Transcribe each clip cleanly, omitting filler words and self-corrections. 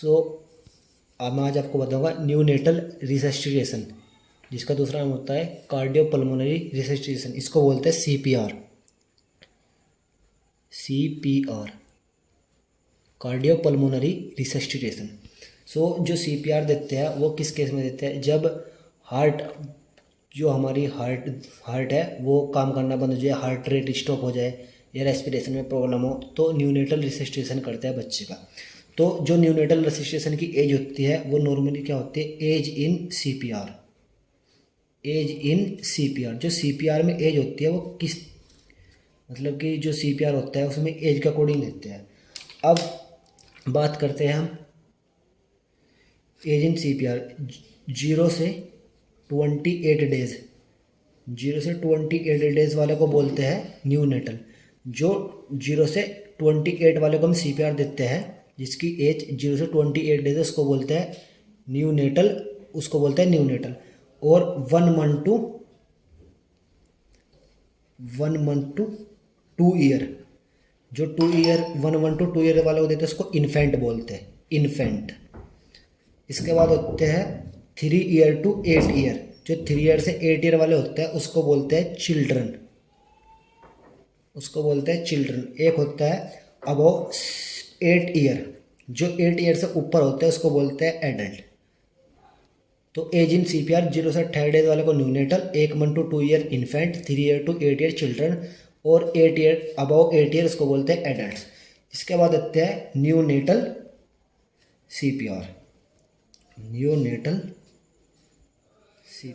सो अब मैं आज आपको बताऊंगा न्यूनेटल रिसस्टिटेशन, जिसका दूसरा नाम होता है कार्डियोपल्मोनरी रिसस्टिटेशन। इसको बोलते हैं CPR. CPR cardiopulmonary resuscitation. So जो सीपीआर देते हैं वो किस केस में देते हैं? जब हार्ट, जो हमारी हार्ट है वो काम करना बंद हो जाए, हार्ट रेट स्टॉप हो जाए या रेस्पिरेशन में प्रॉब्लम हो, तो न्यूनेटल रिसस्टिटेशन करते हैं बच्चे का। तो जो न्यूनेटल रिसस्टिटेशन की एज होती है वो नॉर्मली क्या होती है? Age in CPR. Age in CPR, जो सीपीआर में एज होती है वो किस, मतलब कि जो सीपीआर होता है उसमें एज के अकॉर्डिंग देते हैं। अब बात करते हैं हम एज इन सीपीआर 0 से 28 डेज। 0 से 28 डेज वाले को बोलते हैं न्यूनेटल। जो 0 से 28 वाले को हम सीपीआर देते हैं, जिसकी एज 0 से 28 डेज है, उसको बोलते हैं न्यूनेटल। उसको बोलते हैं न्यूनेटल। और 1 मंथ टू 2 ईयर, जो 2 ईयर 1 मंथ टू 2 ईयर वाले को देते हैं उसको इन्फेंट बोलते हैं, इन्फेंट। इसके बाद होते हैं 3 ईयर टू 8 ईयर। जो 3 ईयर से 8 ईयर वाले होते हैं उसको बोलते हैं चिल्ड्रन। उसको बोलते हैं चिल्ड्रन। एक होता है अबव 8 ईयर, जो 8 ईयर से ऊपर होते हैं उसको बोलते हैं एडल्ट। तो एज इन सीपीआर 0 से 28 डेज वाले को neonatal, 1 month to 2 year infant, 3 year to 8 year children, और 8 ईयर अबव 8 ईयर उसको बोलते हैं एडल्ट। इसके बाद आते हैं न्यूनेटल सीपीआर।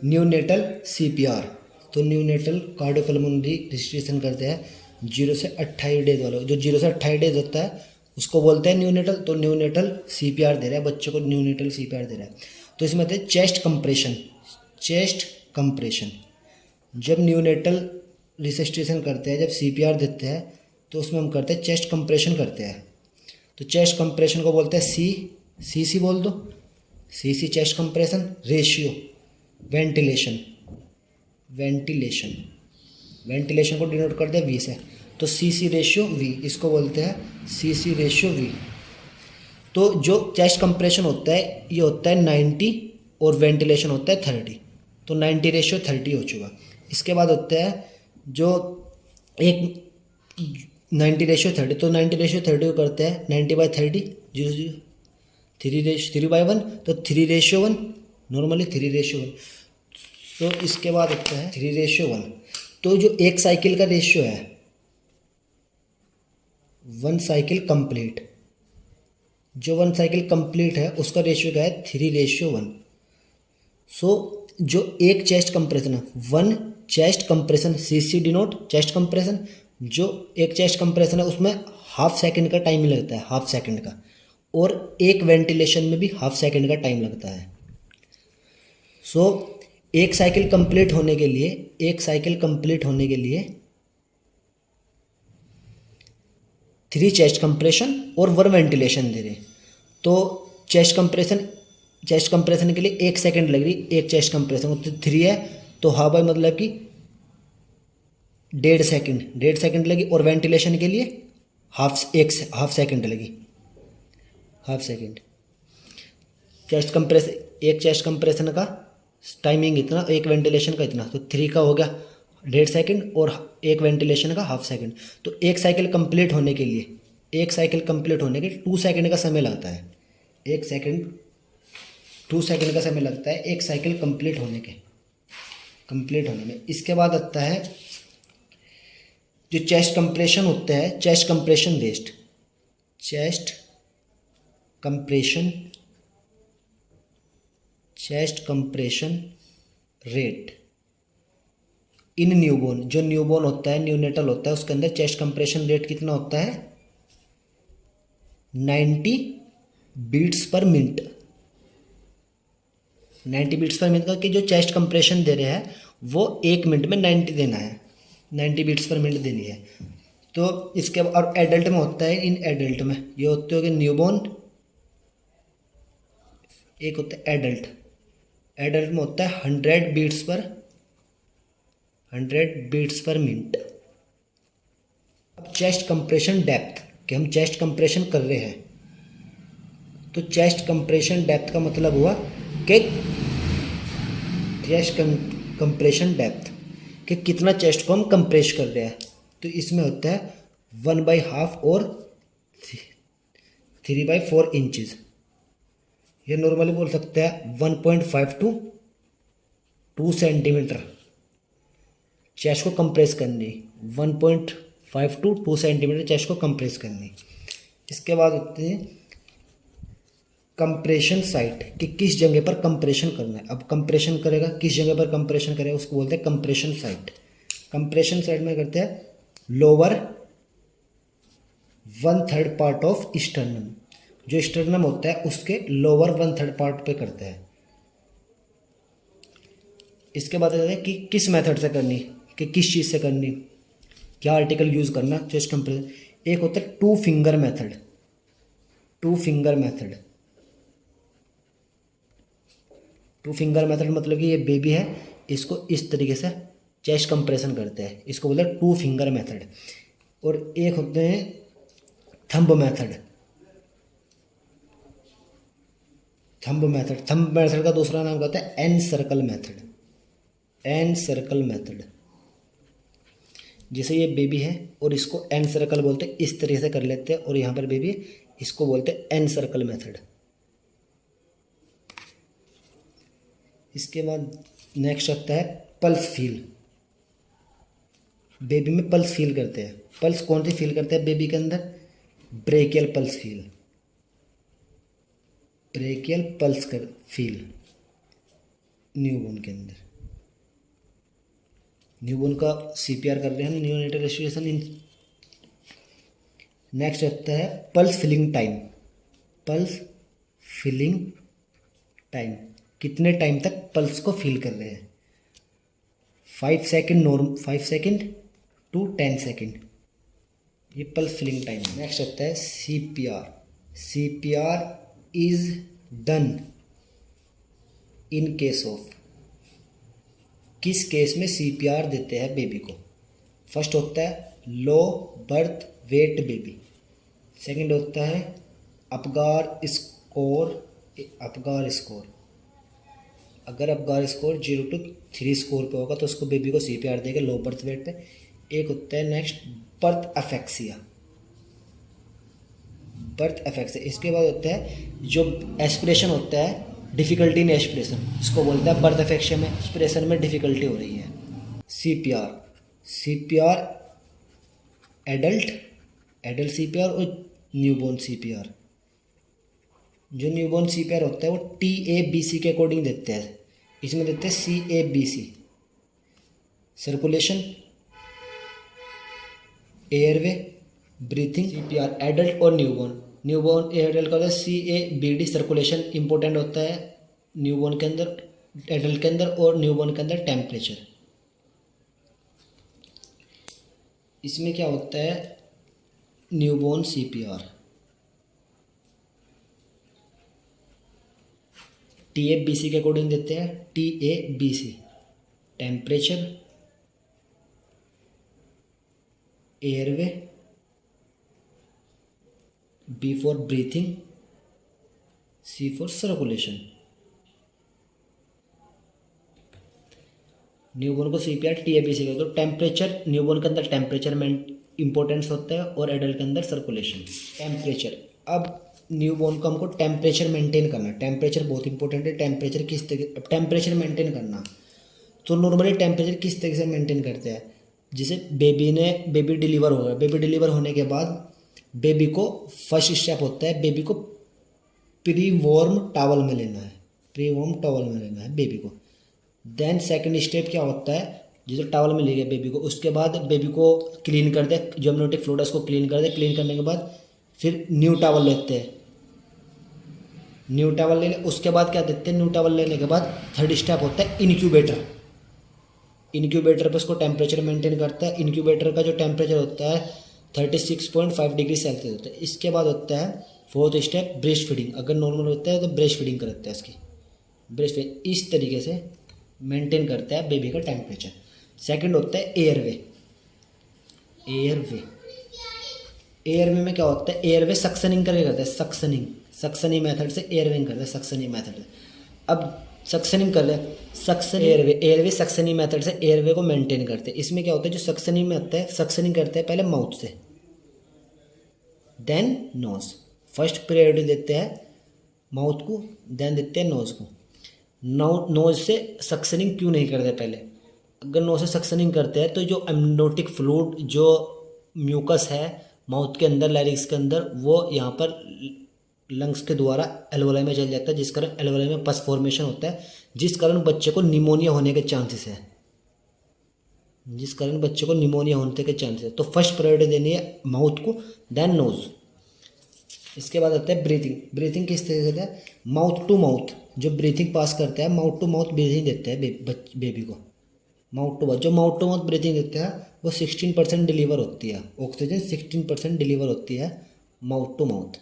Neonatal CPR. तो न्यूनेटल कार्डियोपल्मोनरी रिसस्टिटेशन करते हैं 0 से 28 डेज वालों। जो 0 से 28 डेज होता है उसको बोलते हैं न्यूनेटल। तो न्यूनेटल सीपीआर दे रहा है बच्चों को, न्यूनेटल सीपीआर दे रहा है। तो इसमें आते हैं चेस्ट कंप्रेशन। चेस्ट कंप्रेशन, जब न्यूनेटल रिसस्टिटेशन करते हैं, जब सीपीआर देते हैं, तो उसमें हम करते हैं चेस्ट कंप्रेशन करते हैं। तो चेस्ट कंप्रेशन को बोलते हैं सी बोल दो, C chest compression. Ratio ventilation ventilation को डिनोट करते हैं वी से। तो सी रेशियो वी, इसको बोलते हैं सी रेशियो वी। तो जो चेस्ट कंप्रेशन होता है ये होता है 90 और वेंटिलेशन होता है 30। तो 90 रेशियो 30 हो चुका। इसके बाद होता है जो एक 90 रेशियो 30। तो 90 रेशियो 30 को करते हैं 90/30, 0 3/1। तो 3:1, नॉर्मली 3:1। तो इसके बाद होता है 3:1। तो जो एक साइकिल का रेशियो है, 1 साइकिल कंप्लीट, जो 1 साइकिल कंप्लीट है उसका रेशियो क्या है? 3:1। सो जो एक चेस्ट कंप्रेशन है, 1 चेस्ट कंप्रेशन, सी डिनोट चेस्ट कंप्रेशन। जो एक चेस्ट कंप्रेशन है उसमें हाफ सेकंड का टाइम लगता है, हाफ सेकंड का। और एक वेंटिलेशन में भी हाफ सेकंड का टाइम लगता है। सो एक साइकिल कंप्लीट होने के लिए 3 चेस्ट कंप्रेशन और 1 वेंटिलेशन दे रहे। तो चेस्ट कंप्रेशन के लिए 1 सेकंड लग रही, एक चेस्ट कंप्रेशन। तो 3 है तो हाफ बाई मतलब कि 1.5 सेकंड लगी। और वेंटिलेशन के लिए हाफ सेकंड लगी, हाफ सेकंड। एक चेस्ट कंप्रेशन का टाइमिंग इतना, एक वेंटिलेशन का इतना। तो 3 का हो गया 1.5 सेकंड और एक वेंटिलेशन का हाफ सेकंड। तो एक साइकिल कंप्लीट होने के 2 सेकंड का समय लगता है। 2 सेकंड का समय लगता है एक साइकिल कंप्लीट होने में। इसके बाद आता है जो चेस्ट कंप्रेशन होता है, chest compression rate in newborn. जो न्यूबॉर्न होता है, न्यूनेटल होता है, उसके अंदर चेस्ट कंप्रेशन रेट कितना होता है? 90 beats per minute. 90 beats per minute का, कि जो चेस्ट कंप्रेशन दे रहे हैं वो 1 मिनट में 90 देना है, 90 बीट्स पर मिनट देनी है। तो इसके और एडल्ट में होता है, इन एडल्ट में ये होते हो कि न्यूबॉर्न, एक होता है एडल्ट में होता है 100 बीट्स पर मिनट। अब चेस्ट कंप्रेशन डेप्थ, कि हम चेस्ट कंप्रेशन कर रहे हैं तो चेस्ट कंप्रेशन डेप्थ का मतलब हुआ कि चेस्ट कंप्रेशन डेप्थ, कि कितना चेस्ट को हम कंप्रेस कर रहे हैं। तो इसमें होता है 1/2 और 3/4 इंचज़। ये नॉर्मली बोल सकते हैं 1.5 to 2 सेंटीमीटर चेस्ट को कंप्रेस करनी, 1.5 to 2 सेंटीमीटर चेस्ट को कंप्रेस करनी। इसके बाद होते हैं कंप्रेशन साइट, कि किस जगह पर कंप्रेशन करना है। अब कंप्रेशन करेगा, किस जगह पर कंप्रेशन करेगा, उसको बोलते हैं कंप्रेशन साइट। कंप्रेशन साइट में करते हैं लोअर 1/3 पार्ट ऑफ स्टर्नम, जो स्टर्नम होता है उसके लोअर 1/3 पार्ट पे करते हैं। इसके बाद कहते हैं कि किस मेथड से करनी, कि किस चीज़ से करनी, क्या आर्टिकल यूज़ करना चेस्ट कंप्रेशन। एक होता है 2 finger method. 2 finger method, 2 finger method मतलब कि ये बेबी है, इसको इस तरीके से चेस्ट कंप्रेशन करते हैं, इसको बोलते हैं 2 फिंगर मेथड। और एक होते हैं thumb method. Thumb method, thumb method का दूसरा नाम कहता है encircle method. Encircle method, जैसे ये बेबी है और इसको एन सर्कल बोलते हैं, इस तरीके से कर लेते हैं, और यहाँ पर बेबी है, इसको बोलते हैं एन सर्कल मेथड। इसके बाद नेक्स्ट आता है पल्स फील। बेबी में पल्स फील करते हैं। पल्स कौन सी फील करते हैं बेबी के अंदर? Brachial pulse feel, brachial pulse कर फील न्यूबॉर्न के अंदर। न्यूबॉर्न का सीपीआर कर रहे हैं, न्यूनेटल रेस्पिरेशन इन। नेक्स्ट आता है pulse filling time. Pulse filling time, कितने टाइम तक पल्स को फील कर रहे हैं। 5 second norm, 5 second to 10 second, ये पल्स फिलिंग टाइम है। नेक्स्ट आता है CPR. CPR is done in case of, किस केस में सीपीआर देते हैं बेबी को। फर्स्ट होता है low birth weight baby. Second होता है अपगार स्कोर। अपगार स्कोर, अगर अपगार स्कोर 0 to 3 स्कोर पे होगा तो उसको बेबी को सीपीआर देगा लो बर्थ वेट पे। एक होता है नेक्स्ट बर्थ एफेक्सिया। बर्थ एफेक्सिया, इसके बाद होता है जो एस्पिरेशन होता है, डिफ़िकल्टी इन एस्पिरेशन, इसको बोलते हैं बर्थ एफेक्सिया में एस्पिरेशन में डिफ़िकल्टी हो रही है। CPR, CPR adult, adult CPR और न्यूबॉर्न सीपीआर। जो न्यूबॉर्न सीपीआर होता है वो TABC के अकॉर्डिंग देते हैं। इसमें देते हैं CABC, circulation, airway, breathing. CPR adult और न्यूबॉर्न। न्यूबॉर्न एडल्ट का होता है CABD, सर्कुलेशन इंपॉर्टेंट होता है न्यूबॉर्न के अंदर, एडल्ट के अंदर, और न्यूबॉर्न के अंदर टेम्परेचर। इसमें क्या होता है न्यूबॉर्न सीपीआर, TABC के अकॉर्डिंग देते हैं। TABC temperature, airway, B for breathing, C for circulation. Newborn को सीपीआर TABC का, तो टेम्परेचर न्यूबॉर्न के अंदर टेम्परेचर में इंपॉर्टेंस होता है और एडल्ट के अंदर सर्कुलेशन। टेम्परेचर, अब न्यूबॉर्न को हमको टेम्परेचर मेंटेन करना, टेम्परेचर बहुत इंपॉर्टेंट है। टेम्परेचर किस तरीके, टेम्परेचर मेंटेन करना, तो नॉर्मली टेम्परेचर किस तरीके से मेंटेन करते हैं। जैसे बेबी डिलीवर हो गया, बेबी डिलीवर होने के बाद बेबी को फर्स्ट स्टेप होता है बेबी को प्री वार्म टॉवल में लेना है, प्री वार्म टॉवल में लेना है बेबी को। देन सेकंड स्टेप क्या होता है, जैसे टॉवल में ले गया बेबी को, उसके बाद बेबी को क्लीन कर दे, जो एमनियोटिक फ्लूइड उसको क्लीन कर दे। क्लीन करने के बाद फिर न्यू टॉवल लेते हैं, न्यू टॉवल ले, उसके बाद क्या देते हैं, न्यू टॉवल लेने के बाद थर्ड स्टेप होता है इनक्यूबेटर। इनक्यूबेटर पे उसको टेम्परेचर मेंटेन करता है। इनक्यूबेटर का जो टेम्परेचर होता है 36.5 डिग्री सेल्सियस होता है। इसके बाद होता है फोर्थ स्टेप ब्रेस्ट फीडिंग। अगर नॉर्मल होता है तो ब्रेस्ट फीडिंग करता है, इसकी ब्रेस्ट फीडिंग इस तरीके से मेंटेन करता है बेबी का टेम्परेचर। सेकंड होता है एयरवे। एयरवे, एयरवे में क्या होता है, एयरवे सक्शनिंग करके करता है, सक्शनिंग, सक्शनिंग मेथड से एयरवेइंग करते हैं, सक्शनिंग मेथड से। अब सक्शनिंग कर रहे हैं, सक्शन एयरवे सक्शनिंग मेथड से एयरवे को मेंटेन करते हैं। इसमें क्या होता है, जो सक्शनिंग में होता है, सक्शनिंग करते हैं पहले माउथ से, देन नोज। फर्स्ट प्रायोरिटी देते हैं माउथ को, देन देते हैं नोज को। नोज से सक्शनिंग क्यों नहीं करते पहले? अगर नोज से सक्शनिंग करते हैं तो जो एमनियोटिक फ्लूइड, जो म्यूकस है माउथ के अंदर, लैरिंक्स के अंदर, वो यहाँ पर लंग्स के द्वारा एल्वोलाई में चल जाता है, जिस कारण एल्वोलाई में पस फॉर्मेशन होता है, जिस कारण बच्चे को निमोनिया होने के चांसेस है, जिस कारण बच्चे को निमोनिया होने के चांसेस है। तो फर्स्ट प्रायोरिटी देनी है माउथ को, देन नोज। इसके बाद आता है ब्रीथिंग। ब्रीथिंग किस तरह से है? माउथ टू माउथ जो ब्रीथिंग पास करता है, माउथ टू माउथ ब्रीथिंग देता है बेबी को। माउथ टू माउथ, जो माउथ टू माउथ ब्रीथिंग देता है वो 16% डिलीवर होती है, ऑक्सीजन 16% डिलीवर होती है माउथ टू माउथ।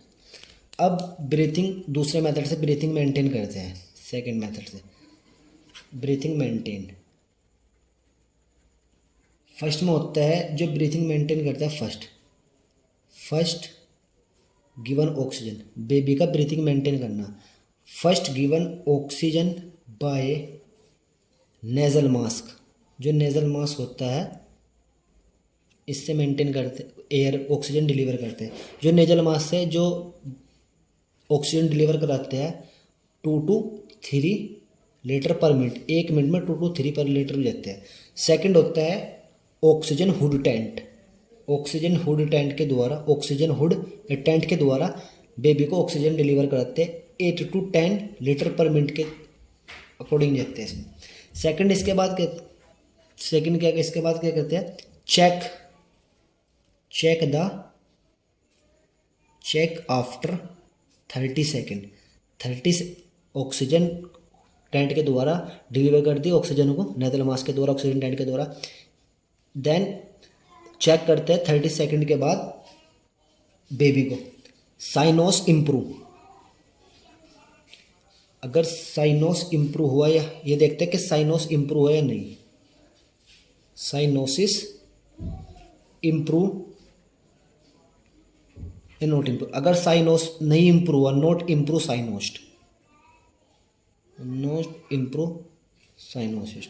अब ब्रीथिंग दूसरे मेथड से ब्रीथिंग मेंटेन करते हैं, सेकंड मेथड से ब्रीथिंग मेंटेन। फर्स्ट में होता है जो ब्रीथिंग मेंटेन करता है, फर्स्ट गिवन ऑक्सीजन, बेबी का ब्रीथिंग मेंटेन करना। First given oxygen by nasal mask, जो नेजल मास्क होता है इससे मेंटेन करते, एयर ऑक्सीजन डिलीवर करते हैं। जो नेजल मास्क से जो ऑक्सीजन डिलीवर कराते हैं 2 to 3 litre per minute, 1 minute में 2 to 3 पर लीटर देते हैं। सेकंड होता है oxygen hood tent. Oxygen hood tent के द्वारा, ऑक्सीजन हुड टेंट के द्वारा बेबी को ऑक्सीजन डिलीवर कराते हैं, 8 to 10 लीटर पर मिनट के अकॉर्डिंग देते हैं इसमें। सेकंड इसके बाद क्या करते हैं, check after 30 second. 30 oxygen tent के द्वारा डिलीवर कर दी ऑक्सीजन को, नेजल मास्क के द्वारा, ऑक्सीजन टेंट के द्वारा। देन चेक करते हैं 30 सेकेंड के बाद बेबी को। साइनोस इम्प्रूव, अगर साइनोस इम्प्रूव हुआ, या ये देखते हैं कि साइनोस इम्प्रूव हुआ या नहीं। Cyanosis improve or not improve. अगर साइनोस नहीं इम्प्रूव हुआ, not improve cyanosis, not improve cyanosis.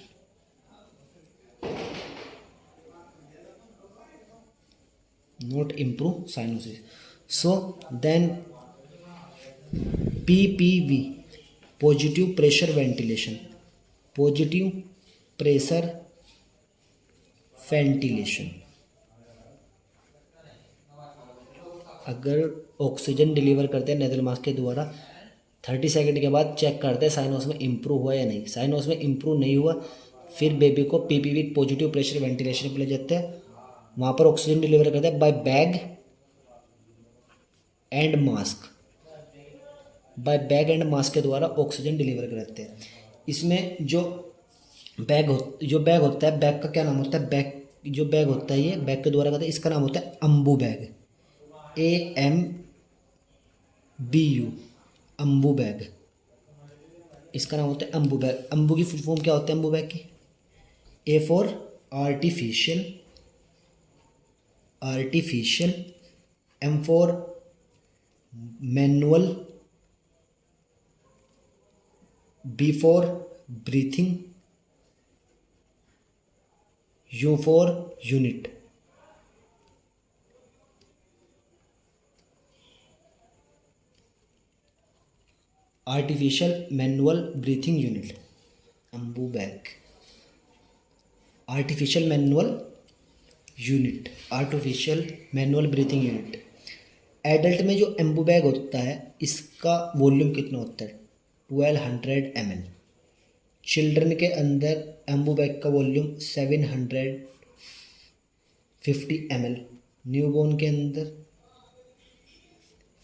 not improve cyanosis. So then PPV, positive pressure ventilation, positive pressure ventilation। अगर ऑक्सीजन डिलीवर करते हैं नेजल मास्क के द्वारा, 30 सेकेंड के बाद चेक करते हैं साइनोस में इम्प्रूव हुआ या नहीं। साइनोस में इम्प्रूव नहीं हुआ, फिर बेबी को पीपीवी पॉजिटिव प्रेशर वेंटिलेशन पे ले जाते हैं, वहाँ पर ऑक्सीजन डिलीवर करते हैं by bag and mask. By bag and mask के द्वारा ऑक्सीजन डिलीवर कराते हैं। इसमें जो बैग होता है, बैग का क्या नाम होता है? बैग जो बैग होता है, ये बैग के द्वारा करते हैं, इसका नाम होता है Ambu bag, AMBU, Ambu bag, इसका नाम होता है अम्बू बैग। अम्बू की फुल फॉर्म क्या होता है अम्बू बैग की? A for artificial, M for manual, B for breathing, U for unit. Artificial manual breathing unit, Ambu bag. Artificial manual breathing unit. Adult में जो एम्बू बैग होता है, इसका वॉल्यूम कितना होता है? 1200 ml। चिल्ड्रन के अंदर एम्बू बैग का वॉल्यूम 750 ml। न्यूबॉर्न के अंदर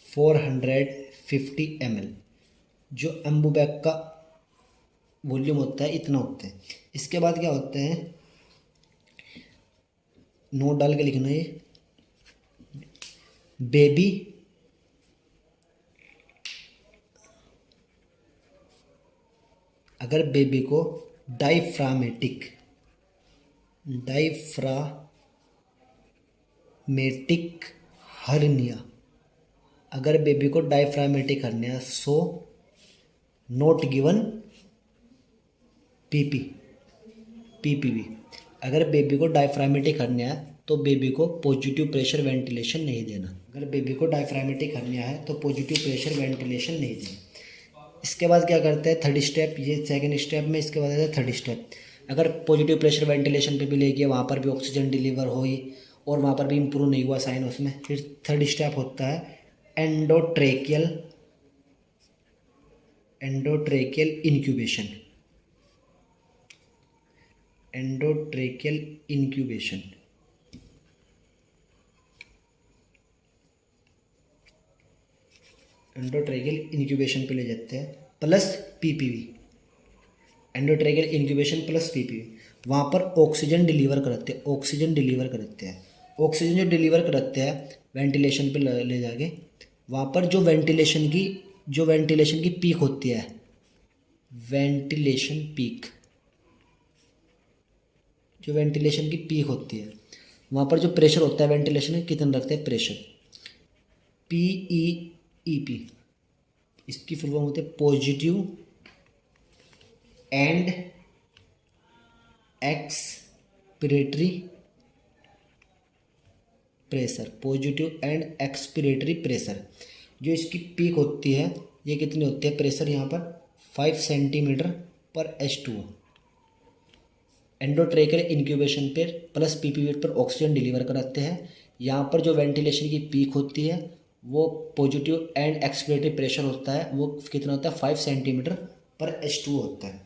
450 ml। जो एम्बू बैग का वॉल्यूम होता है इतना होता है। इसके बाद क्या होता है, नोट डाल के लिखना, ये बेबी अगर बेबी को डायफ्रामेटिक हर्निया, अगर बेबी को diaphragmatic hernia so note given PP PPV. अगर बेबी को डायफ्रामेटिक हर्निया है तो बेबी को पॉजिटिव प्रेशर वेंटिलेशन नहीं देना। अगर बेबी को डायफ्रामेटिक हर्निया है तो पॉजिटिव प्रेशर वेंटिलेशन नहीं देना। इसके बाद क्या करते हैं, थर्ड स्टेप, ये सेकंड स्टेप में, इसके बाद आता है थर्ड स्टेप। अगर पॉजिटिव प्रेशर वेंटिलेशन पे भी ले गया, वहाँ पर भी ऑक्सीजन डिलीवर हुई और वहाँ पर भी इम्प्रूव नहीं हुआ साइन उसमें, फिर थर्ड स्टेप होता है एंडोट्रेकियल इंक्यूबेशन। एंडोट्रेकियल इंक्यूबेशन पे ले जाते हैं plus PPV. Endotracheal incubation plus PPV, वहाँ पर ऑक्सीजन डिलीवर कराते हैं। ऑक्सीजन जो डिलीवर कराते हैं वेंटिलेशन पे ले जाके, वहाँ पर जो वेंटिलेशन की पीक होती है, वेंटिलेशन की पीक होती है, वहाँ पर जो प्रेशर होता है वेंटिलेशन में कितना रखते हैं प्रेशर, PEEP, इसकी फुल फॉर्म होती है पॉजिटिव एंड एक्सपिरेटरी प्रेशर। जो इसकी पीक होती है ये कितनी होती है प्रेशर, यहाँ पर 5 cm/H2O। एंडोट्रेकियल इंक्यूबेशन पे प्लस पीपीवी पर ऑक्सीजन डिलीवर कराते हैं। यहाँ पर जो वेंटिलेशन की पीक होती है वो पॉजिटिव एंड एक्सपिरेटरी प्रेशर होता है, वो कितना होता है 5 cm/H2O होता है।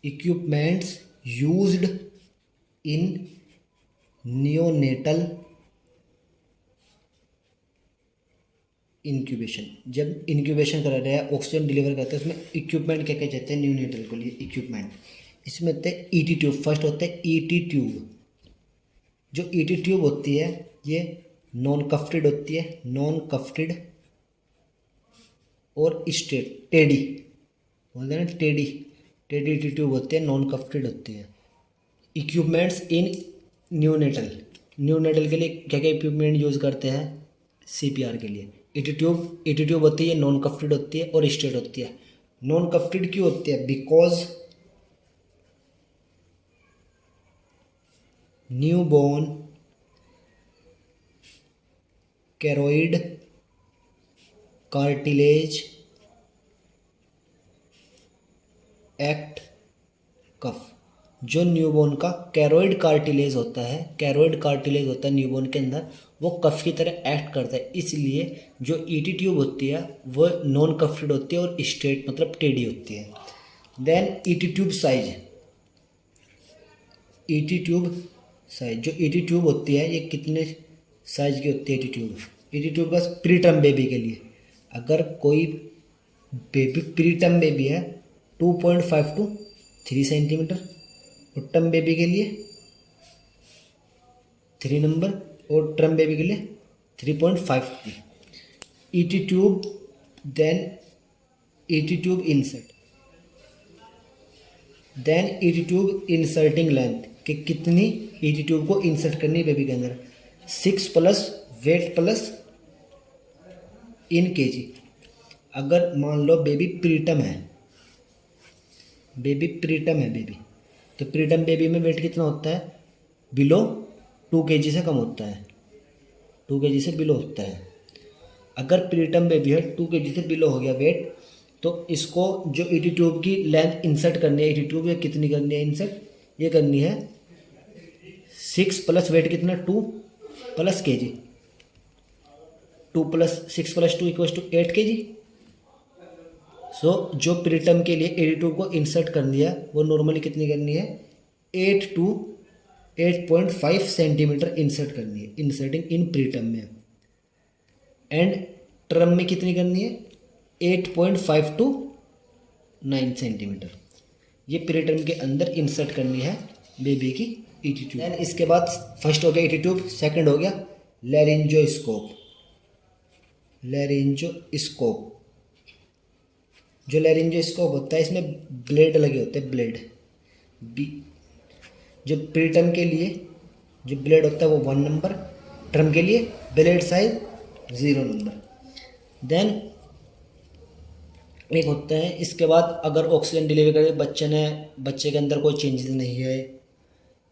Equipments used in neonatal incubation. जब इंक्यूबेशन करा रहे हैं, ऑक्सीजन डिलीवर करते हैं, उसमें इक्विपमेंट क्या क्या चाहते हैं नियोनेटल के लिए इक्विपमेंट। इसमें होते हैं ईटी ट्यूब। फर्स्ट होता है ईटी ट्यूब। जो ईटी ट्यूब होती है ये नॉन कफ्टेड होती है, नॉन कफ्टेड और स्ट्रेट टेडी बोलते हैं ना, टेडी ईटी ट्यूब होती है, नॉन कफ्टेड होती है। इक्विपमेंट्स इन न्यूनेटल के लिए क्या क्या इक्विपमेंट यूज़ करते हैं सीपीआर के लिए। ईटी ट्यूब होती है, नॉन कफ्टेड होती है और स्ट्रेट होती है। नॉन कफ्टेड क्यों होती है, बिकॉज न्यूबॉर्न कैरोइड कार्टिलेज एक्ट कफ। जो न्यूबॉर्न का कैरोइड कार्टिलेज होता है न्यूबॉर्न के अंदर, वो कफ की तरह एक्ट करता है। इसलिए जो ईटी ट्यूब होती है वो नॉन कफ्टेड होती है और स्ट्रेट मतलब टेढ़ी होती है। देन ईटी ट्यूब साइज, जो ईटी ट्यूब होती है ये कितने साइज की होती है ईटी ट्यूब का प्रीटर्म बेबी के लिए। अगर कोई बेबी प्रीटर्म बेबी है 2.5 to 3 सेंटीमीटर, और टर्म बेबी के लिए 3 नंबर, और टर्म बेबी के लिए 3.5 की ET tube. Then ET tube inserting length कि कितनी ईटी ट्यूब को इंसर्ट करनी है बेबी के अंदर, 6 प्लस वेट प्लस इन केजी। अगर मान लो बेबी प्रीटम है तो प्रीटम बेबी में वेट कितना होता है, बिलो 2 kg से कम होता है, 2 kg से बिलो होता है। अगर प्रीटम बेबी है 2 kg से बिलो हो गया वेट, तो इसको जो ईटी ट्यूब की लेंथ इंसर्ट करनी है, ईटी ट्यूब ये कितनी करनी है इंसर्ट, ये करनी है 6 प्लस वेट कितना 2 plus kg, 2 plus 6 plus 2 equals to 8 kg। So जो प्रीटर्म के लिए ईटी ट्यूब को इंसर्ट करनी है वो नॉर्मली कितनी करनी है 8 to 8.5 सेंटीमीटर इंसर्ट करनी है, इंसर्टिंग इन प्रीटर्म में। एंड टर्म में कितनी करनी है 8.5 to 9 सेंटीमीटर, ये प्रीटर्म के अंदर इंसर्ट करनी है बेबी की ईटी ट्यूब। देन इसके बाद फर्स्ट हो गया ईटी ट्यूब, सेकंड हो गया लैरिंजोस्कोप। जो लैरिंजोस्कोप होता है इसमें ब्लेड लगे होते हैं, जो प्री टर्म के लिए जो ब्लेड होता है वो 1 नंबर, टर्म के लिए ब्लेड साइज 0 नंबर। देन एक होता है, इसके बाद अगर ऑक्सीजन डिलीवरी करे बच्चे के अंदर कोई चेंजेस नहीं है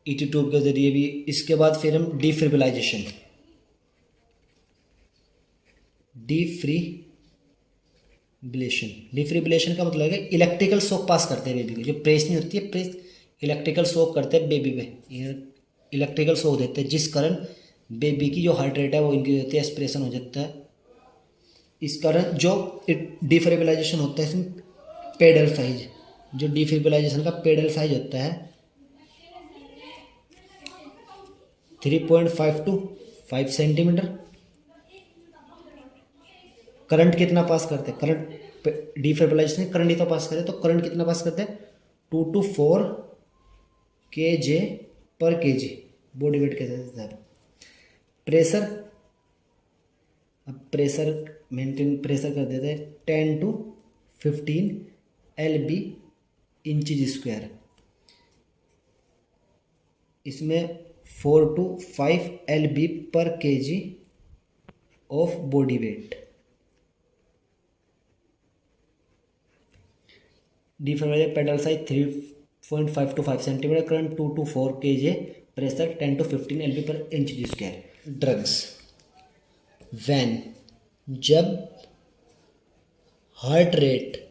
ईटी ट्यूब के जरिए भी, इसके बाद फिर हम डिफिब्रिलाइजेशन डिफिब्रिलेशन का मतलब है इलेक्ट्रिकल शॉक पास करते हैं बेबी को। जो प्रेस नहीं होती है, प्रेस इलेक्ट्रिकल शॉक करते हैं बेबी में, इलेक्ट्रिकल शॉक देते हैं, जिस कारण बेबी की जो हार्ट रेट है वो इंक्रीज होती है, एस्पिरेशन हो जाता है। इस कारण जो डिफिब्रिलाइजेशन होता है इसमें पेडल साइज, जो डिफिब्रिलाइजेशन का पेडल साइज होता है 3.5 to 5 सेंटीमीटर। करंट कितना पास करते हैं, करंट डिफिब्रिलाइजेशन करंट ही तो पास करे, तो करंट कितना पास करते हैं 2 to 4 kJ/kg बॉडी वेट के हिसाब। प्रेशर, अब प्रेशर मेंटेन, प्रेशर कर देते हैं 10 to 15 lb इंचज स्क्वायर। इसमें 4 to 5 lb/kg of body weight. Defibrillator paddle size 3.5 to 5 centimetre, current 2 to 4 kJ, pressure 10 to 15 lb/inch²। Drugs, when, जब heart rate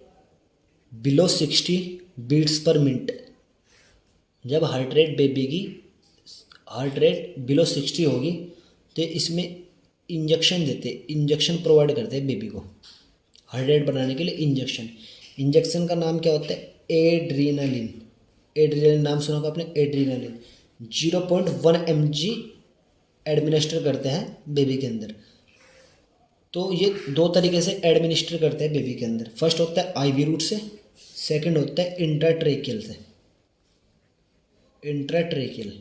below 60 beats per minute, जब heart rate baby की heart rate below 60 होगी तो इसमें injection देते, injection provide करते हैं baby को हार्ट रेट बढ़ाने के लिए। इंजेक्शन का नाम क्या होता है, एड्रीनालिन। एड्रीनालिन नाम सुना होगा आपने, एड्रीनालिन 0.1 mg एडमिनिस्टर करते हैं बेबी के अंदर। तो ये 2 तरीके से एडमिनिस्टर करते हैं बेबी के अंदर। फर्स्ट होता है आईवी रूट से, सेकंड होता है इंट्राट्रेकियल से। इंट्राट्रेकियल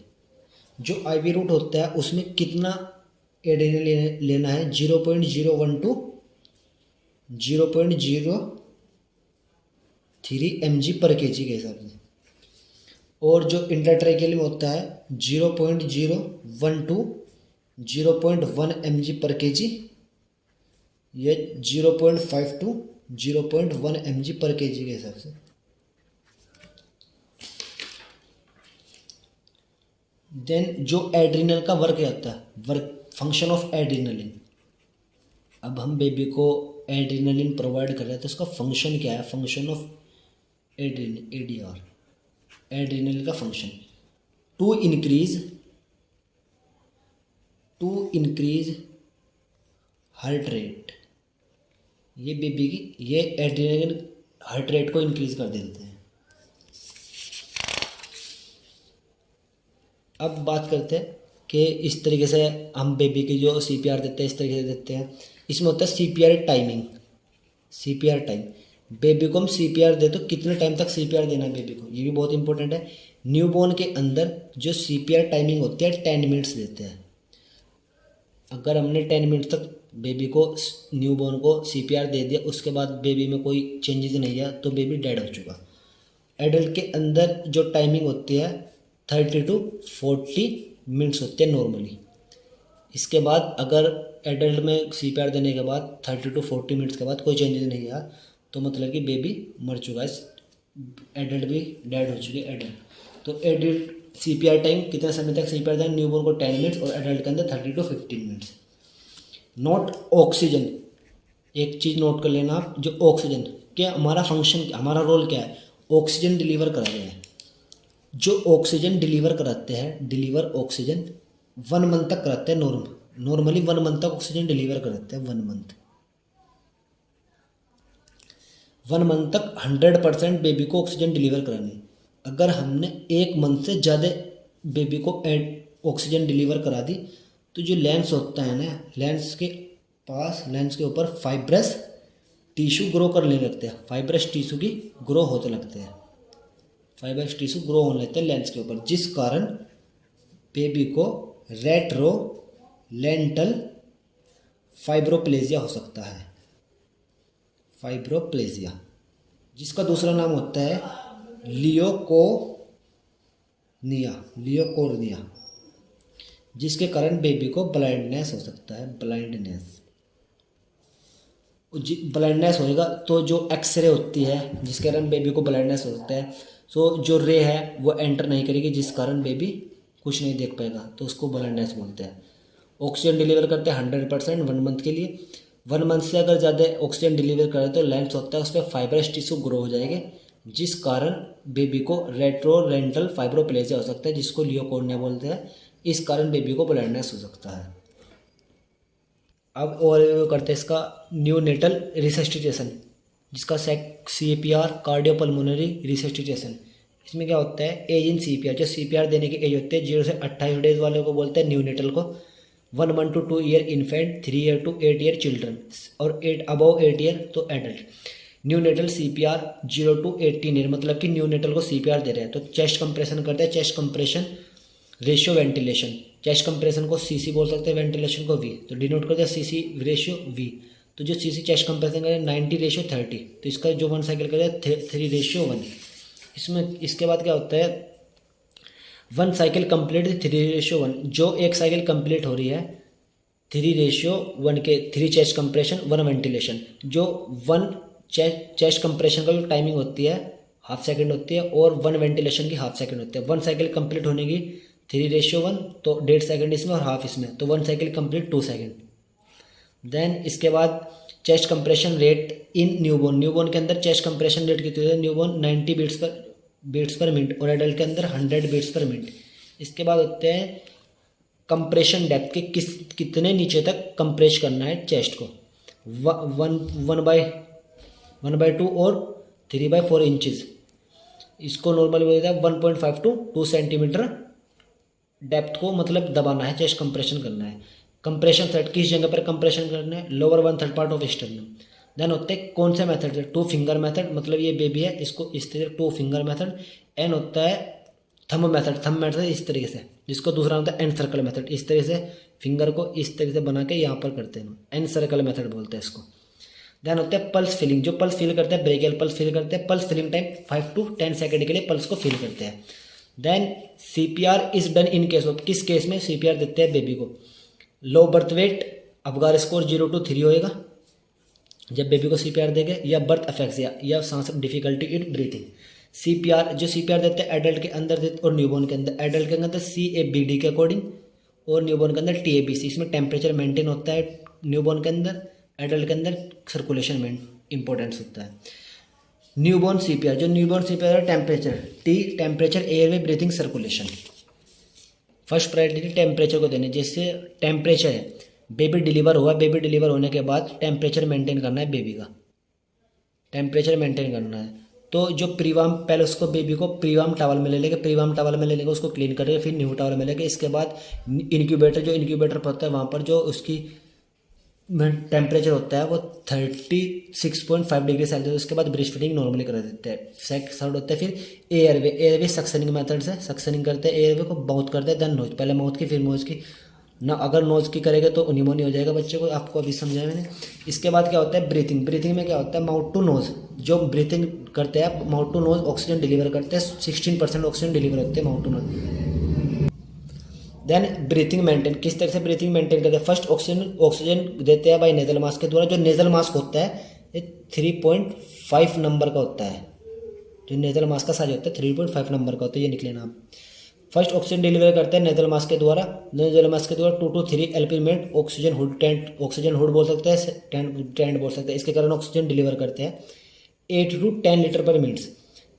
जो आईवी रूट होता है उसमें कितना एड्रेनालिन लेना है, 0.012 to 0.03 mg/kg के हिसाब से। और जो इंट्राट्रेकियल में होता है 0.012 to 0.1 mg/kg, या 0.5 to 0.1 mg/kg के हिसाब से। देन जो एड्रिनल का वर्क होता है, वर्क फंक्शन ऑफ एड्रिनलिन। अब हम बेबी को एड्रिनलिन प्रोवाइड कर रहे हैं तो उसका फंक्शन क्या है, फंक्शन ऑफ एडीआर, एड्रिनल का function to increase heart rate. ये बेबी की ये एड्रिनल हार्ट रेट को इंक्रीज कर देते हैं। अब बात करते हैं कि इस तरीके से हम बेबी की जो सीपीआर देते हैं इस तरीके से देते हैं। इसमें होता है CPR timing, CPR time. Baby को हम सीपीआर दे तो कितने टाइम तक सीपीआर देना है बेबी को, ये भी बहुत इंपॉर्टेंट है। न्यूबॉर्न के अंदर जो सीपीआर टाइमिंग होती है 10 मिनट्स देते हैं। अगर हमने 10 मिनट तक बेबी को न्यूबॉर्न को सीपीआर दे दिया, उसके बाद बेबी में कोई चेंजेस नहीं आया तो बेबी डेड हो चुका। एडल्ट के अंदर जो टाइमिंग होती है 30 to 40 मिनट्स होते हैं नॉर्मली। इसके बाद अगर एडल्ट में सीपीआर देने के बाद 30 to 40 मिनट्स के बाद कोई चेंजेस नहीं आया तो मतलब कि बेबी मर चुका है, एडल्ट भी डेड हो चुके एडल्ट। तो एडल्ट सीपीआर टाइम कितने समय तक सीपीआर देना, न्यूबॉर्न को 10 मिनट्स और एडल्ट के अंदर 30 to 15 मिनट्स। नोट ऑक्सीजन, एक चीज़ नोट कर लेना आप, जो ऑक्सीजन क्या हमारा फंक्शन, हमारा रोल क्या है, ऑक्सीजन डिलीवर करा रहे हैं। जो ऑक्सीजन डिलीवर कराते हैं, डिलीवर ऑक्सीजन 1 मंथ तक कराते हैं। नॉर्मली 1 मंथ तक ऑक्सीजन डिलीवर कराते हैं। 1 मंथ तक 100% बेबी को ऑक्सीजन डिलीवर करानी। अगर हमने 1 मंथ से ज़्यादा बेबी को ऑक्सीजन डिलीवर करा दी तो जो लेंस होता है ना, लेंस के ऊपर फाइब्रस टिश्यू ग्रो करने लगते हैं, फाइब्रस टिश्यू की ग्रो होते लगते हैं, फाइब्रस टिश्यू ग्रो होने लगते हैं लेंस के ऊपर, जिस कारण बेबी को रेट्रो लेंटल फाइब्रोप्लेजिया हो सकता है। फाइब्रोप्लेजिया जिसका दूसरा नाम होता है लियोकोर्निया, जिसके कारण बेबी को ब्लाइंडनेस हो सकता है, ब्लाइंडनेस होएगा। तो जो एक्सरे होती है जिसके कारण बेबी को ब्लाइंडनेस हो सकता है, सो जो रे है वो एंटर नहीं करेगी जिस कारण बेबी कुछ नहीं देख पाएगा, तो उसको ब्लाइंडनेस बोलते हैं। ऑक्सीजन डिलीवर करते हैं 100% 1 मंथ के लिए। 1 मंथ से अगर ज़्यादा ऑक्सीजन डिलीवर करे तो लेंस होता है उस पर फाइब्रस टिश्यू ग्रो हो जाएंगे, जिस कारण बेबी को रेट्रोरेंटल फाइब्रोप्लेजिया हो सकता है, जिसको लियोकोर्निया बोलते हैं। इस कारण बेबी को ब्लाइंडनेस हो सकता है। अब ओवरव्यू करते हैं इसका न्यूनेटल रिसस्टिटेशन, जिसका CPR कार्डियोपल्मोनरी रिसस्टिटेशन। इसमें क्या होता है, एज इन CPR, जो CPR देने की एज होती है 0 से 28 डेज वाले को बोलते हैं न्यूनेटल को। 1 month to 2 year infant, 3 year to 8 year children, और 8 अबव 8 ईयर तो adult. Neonatal CPR 0 to 18 year, मतलब कि न्यूनेटल को CPR दे रहे हैं तो चेस्ट कंप्रेशन करते हैं, chest compression ratio ventilation. Chest compression को CC बोल सकते हैं, वेंटिलेशन को V, तो डिनोट करते हैं CC रेशियो V। तो जो CC चेस्ट कंप्रेशन करें 90:30, तो इसका जो 1 साइकिल करें 3:1। इसमें इसके बाद क्या होता है, 1 साइकिल कंप्लीट 3:1, जो एक साइकिल कंप्लीट हो रही है 3:1 के 3 चेस्ट कंप्रेशन 1 वेंटिलेशन। जो 1 चेस्ट कंप्रेशन का जो टाइमिंग होती है ½ सेकंड होती है, और 1 वेंटिलेशन की ½ सेकंड होती है। 1 साइकिल कंप्लीट होने की 3:1, तो 1.5 सेकंड इसमें और हाफ इसमें, तो 1 साइकिल कंप्लीट 2 सेकंड। देन इसके बाद chest compression rate in newborn के अंदर चेस्ट कंप्रेशन रेट कितनी होती है, न्यूबॉर्न 90 बीट्स पर मिनट, और एडल्ट के अंदर 100 बीट्स पर मिनट। इसके बाद होते हैं कंप्रेशन डेप्थ के कितने नीचे तक कंप्रेस करना है चेस्ट को, 1/2 और 3/4 इंचज़। इसको नॉर्मली बोलते हैं 1.5 to 2 सेंटीमीटर डेप्थ को मतलब दबाना है, चेस्ट कंप्रेशन करना है। कंप्रेशन थ्रेड किस जगह पर कंप्रेशन करना है, lower 1/3 part of sternum. Then होते हैं कौन सा मेथड है, 2 फिंगर मेथड, मतलब ये बेबी है इसको इस तरह 2 फिंगर मेथड। एन होता है थंब मेथड इस तरीके से, जिसको दूसरा होता है एन सर्कल मेथड, इस तरह से फिंगर को इस तरह से बना के यहाँ पर करते हैं, एन सर्कल मेथड बोलते हैं इसको। देन होता है पल्स फिलिंग, जो पल्स फिल करते हैं ब्रेकियल पल्स फिल करते हैं, pulse filling time 5 to 10 second के लिए पल्स को फिल करते हैं। Then CPR is done in case of, किस केस में CPR देते हैं बेबी को, low birth weight, Apgar score 0 to 3 होएगा जब बेबी को CPR देंगे, या बर्थ अफेक्सिया या सांस डिफिकल्टी इन ब्रीथिंग। CPR जो CPR देते हैं एडल्ट के अंदर देते और न्यूबॉर्न के अंदर, एडल्ट के अंदर CABD के अकॉर्डिंग, और न्यूबॉर्न के अंदर TABC। इसमें टेम्परेचर मेंटेन होता है न्यूबॉर्न के अंदर, एडल्ट के अंदर सर्कुलेशन में इंपॉर्टेंस होता है। न्यूबॉर्न CPR, जो newborn CPR temperature, temperature, airway, breathing, circulation. First priority temperature को देने, जैसे टेम्परेचर है, बेबी डिलीवर हुआ, बेबी डिलीवर होने के बाद टेम्परेचर मेंटेन करना है, बेबी का टेम्परेचर मेंटेन करना है। तो जो प्रीवार्म, पहले उसको बेबी को प्रीवार्म टॉवल में ले लेंगे, प्रीवार्म टॉवल में ले लेंगे, उसको क्लीन करेंगे, फिर न्यू टॉवल में लेंगे। इसके बाद इनक्यूबेटर, जो इनक्यूबेटर पर होता है वहाँ पर जो उसकी टेम्परेचर होता है वो 36.5 डिग्री सेल्सियस। उसके बाद ब्रेस्ट फीडिंग नॉर्मली करा देते हैं। थर्ड होता है फिर एयरवे सक्शनिंग मेथड से सक्शनिंग करते हैं, एयरवे को बाउथ करते हैं, देन नोज, पहले माउथ की फिर नोज की ना, अगर नोज की करेंगे तो निमोनिया हो जाएगा बच्चे को, आपको अभी समझाया मैंने। इसके बाद क्या होता है ब्रीथिंग, ब्रीथिंग में क्या होता है माउथ टू नोज, जो ब्रीथिंग करते हैं mouth to nose oxygen deliver करते हैं, 16% ऑक्सीजन डिलीवर होते हैं mouth to nose. Then breathing maintain, किस तरह से ब्रीथिंग मेंटेन करते हैं, फर्स्ट ऑक्सीजन देते हैं बाई नेजल मास्क के द्वारा। जो नेजल मास्क होता है ये 3.5 नंबर का होता है, जो नेजल मास्क का साइज होता है 3.5 नंबर का होता है, ये निकले नाम। फर्स्ट ऑक्सीजन डिलीवर करते हैं नेजल मास्क के द्वारा, नेजल मास्क के द्वारा 2 to 3 LP minute oxygen hood tent, oxygen hood बोल सकते हैं, टेंट बोल सकते हैं, इसके कारण ऑक्सीजन डिलीवर करते हैं 8 to 10 लीटर पर मिनट।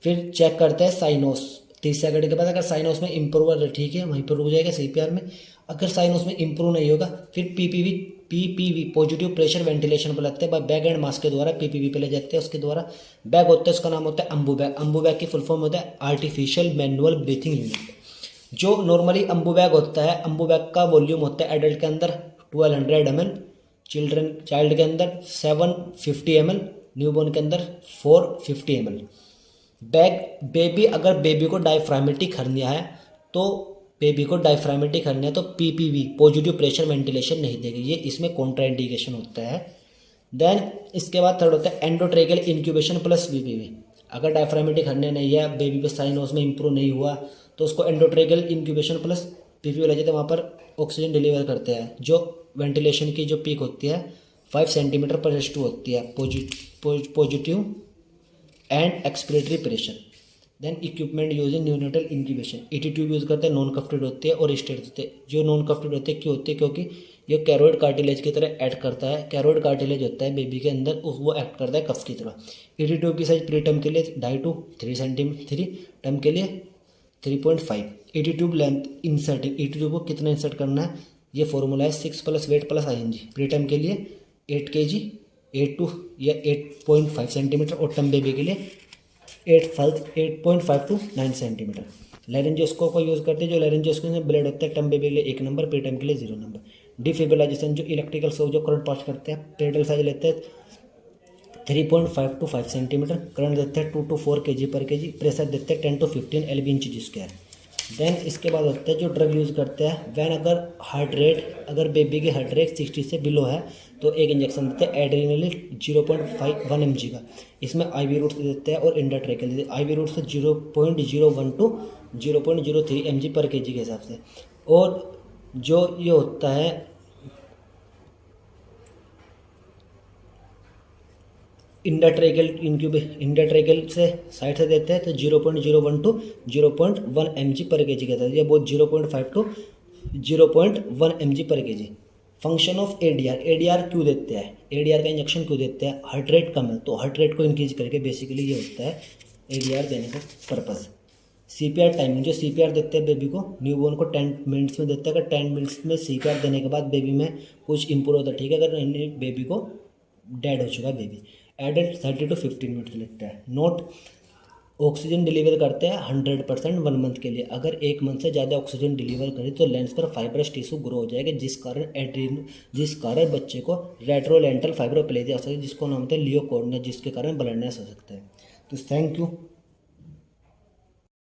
फिर चेक करते हैं साइनोस, 30 सेकंड के बाद अगर साइनोस में इंप्रूव है ठीक है, वहीं पर रुक जाएगा CPR में। अगर साइनोस में इंप्रूव नहीं होगा फिर PPV पॉजिटिव प्रेशर वेंटिलेशन पर लगते हैं, बैग एंड मास्क के द्वारा PPV पे ले जाते हैं। उसके द्वारा बैग होता है, उसका नाम होता है अम्बू बैग। अम्बू बैग की फुल फॉर्म होता है आर्टिफिशियल मैनुअल ब्रीथिंग यूनिट। जो नॉर्मली अम्बू बैग होता है, अम्बू बैग का वॉल्यूम होता है एडल्ट के अंदर 1200 ml, चाइल्ड के अंदर 750 ml, न्यूबॉर्न के अंदर 450 ml। बेबी, अगर बेबी को डायफ्रामेटिक हर्निया है तो PPV पॉजिटिव प्रेशर वेंटिलेशन नहीं देगी, ये इसमें कॉन्ट्राइंडिकेशन होता है। देन इसके बाद थर्ड होता है एंडोट्रेकियल इंक्यूबेशन प्लस PPV। अगर डायफ्रामेटिक हर्निया नहीं है, बेबी पे साइनोस में इंप्रूव नहीं हुआ तो उसको एंडोट्रेगल इंक्यूबेशन प्लस पीपी बोला जाता है, वहाँ पर ऑक्सीजन डिलीवर करते हैं। जो वेंटिलेशन की जो पीक होती है 5 सेंटीमीटर पर S2 होती है, positive end expiratory pressure. Then equipment using neonatal incubation, ET tube use करते हैं, नॉन कफ्टेड होती है और स्टेट होते हैं। जो नॉन कफ्टेड होते हैं क्यों होती है, क्योंकि ये कैरोइड कार्टिलेज की तरह एक्ट करता है। कैरोइड कार्टिलेज होता है बेबी के अंदर, वो एक्ट करता है कफ की तरह। ET ट्यूब की साइज प्री टर्म के लिए 2.5 to 3 सेंटीमीटर, 3 टर्म के लिए 3.5। ET tube length inserting, ET tube को कितना इंसर्ट करना है, ये फॉर्मूला है 6 + वेट + ING। प्री टर्म के लिए 8 kg, 8 to या 8.5 सेंटीमीटर, और टर्म बेबी के लिए 8.5 to 9 सेंटीमीटर। लेरेंजियोस्कोप को यूज़ करते हैं। जो लेरेंजियोस्कोप में ब्लेड होता है टर्म बेबी के लिए 1 नंबर, प्री टर्म के लिए 0 नंबर। डिफिब्रिलाइजेशन, जो इलेक्ट्रिकल शॉक जो करंट पास करते हैं, पेडल साइज लेते हैं 3.5 to 5 सेंटीमीटर, करंट देते हैं 2 to 4 kg/kg, प्रेशर देते हैं 10 to 15 LV inch square. Then इसके बाद होता है जो ड्रग यूज़ करते हैं, वैन अगर हार्ट रेट, अगर बेबी की हार्ट रेट 60 से बिलो है तो एक इंजेक्शन देते हैं एड्रेनलिन 0.1 mg का। इसमें IV रूट्स देते हैं और इंडाट्रेकल देते हैं। IV रूट्स 0.01 to 0.03 mg/kg के हिसाब से। और जो ये होता है इंडाट्रेकल से साइड से देते हैं तो 0.01 to 0.1 mg/kg कहता है, या बहुत 0.5 to 0.1 mg/kg। Function of ADR क्यों देते हैं, ADR का इंजेक्शन क्यों देते हैं, हार्ट रेट कम है तो हार्ट रेट को इंक्रीज करके बेसिकली ये होता है ADR देने का पर्पज़। CPR टाइमिंग, जो CPR देते हैं बेबी को, न्यूबॉर्न को 10 मिनट्स में देते हैं। अगर 10 मिनट्स में CPR देने के बाद बेबी में कुछ इंप्रूव होता है, ठीक है, अगर बेबी को डेड हो चुका है बेबी। एडल्ट 30 to 15 मिनट लगता है। नोट, ऑक्सीजन डिलीवर करते हैं 100% 1 मंथ के लिए। अगर 1 मंथ से ज़्यादा ऑक्सीजन डिलीवर करें तो लेंस पर फाइब्रस टिश्यू ग्रो हो जाएगा, जिस कारण बच्चे को रेट्रोलेंटल फाइब्रोप्लेजिया हो सकती है, जिसको नाम होता है लियोकोर्निया, जिसके कारण ब्लडनेस हो सकता है। तो थैंक यू।